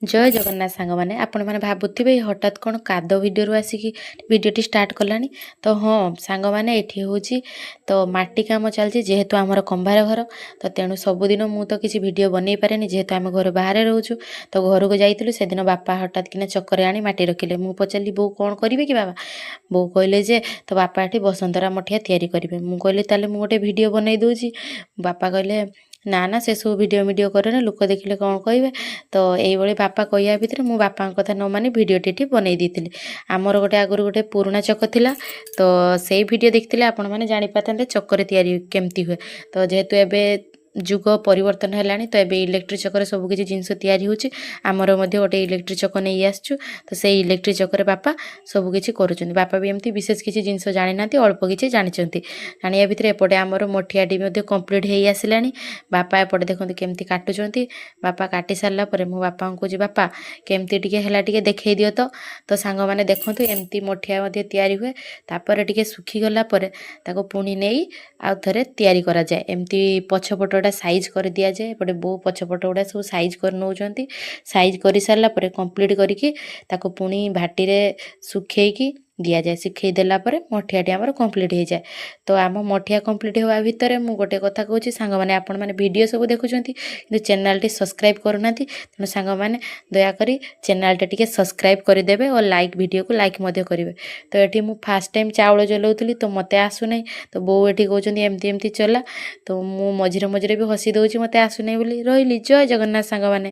जय जगन्नाथ सांग मैंने आपण मैंने भावुवे हठात कौन काद भिडियो आसिकी भिडटी स्टार्ट कलानी तो हाँ सांग मैंने ये हूँ तो माटी काम चलती जेहेतु आमर कंबार घर तो तेणु सबुदिन मु तो किसी वीडियो बनई पारे जेहेतु आम घर बाहर रोचु तो घर को जाइलु से दिन बापा हठात किना चक्कर आनी माटी रखिले मु पचारि बो कौन करेंगे कि बाबा बो कहले जे तो बापा ये बसंतरा मठिया तैयारी करेंगे मु कहली ताले मु गोटे वीडियो बनई दूची बापा कहले ना ना से सब वीडियो करे लोक देखिले कौन कहे तो ये बापा कहया भितर मु बापा कथा न मानी भिडियोटी बनई दी आमर गोटे आगुरी गोटे पुराना चक थिला तो से भिडियो देखते आपण मैंने जापारे चक्कर तैयारी केमती हुए तो जेहेतु एबे जुग परिवर्तन है तो ये इलेक्ट्रिक चक्कर सबकि जिनस तैयारी होची आमर गोटे इलेक्ट्रिक चक नहीं आसचु तो से इलेक्ट्रिक चक्कर बापा सबकि करुँच बापा भी एमती विशेष किसी जिनस जानी ना अल्प किसी जानते जाना भितर एपटे आमर मठियाटी कंप्लीट हो आसला बापा एपटे देखते केमती काटुंट बापा काटी सारा पर मो बापा को बापा केमती टे देखई दियो तो सांग मैंने देखूँ एमती मठिया तैयारी हुए तापर टे सुखीगला पुणी नहीं आउ थे तैयारी करा जाए एमती पछपटा साइज कर दि जाए एपटे बो पछपट गुड़ा सब साइज कर नौ साइज कर सारा कंप्लीट करके पुणी भाटी सुखेकी दि जाए सुखे देला मठियाटी आमर कंप्लीट हो जाए तो आम मठिया कंप्लीट होगा भितर मु गोटे कथा कहूँ सांग मैंने आपण मैंने वीडियो सब देखुं कि चैनल टी सब्सक्राइब करना तेणु सांग मैंने दयाकोरी चैनल टे सब्सक्राइब करदे और लाइक वीडियो को लाइक करेंगे तो ये मुझे फास्ट टाइम चाउल चलाऊली तो मत आसुना तो बो ये कहते एमती एमती चला तो मु मझे मझे भी हसी दूसरी मत आसुना रही जय जगन्नाथ सांग मैंने।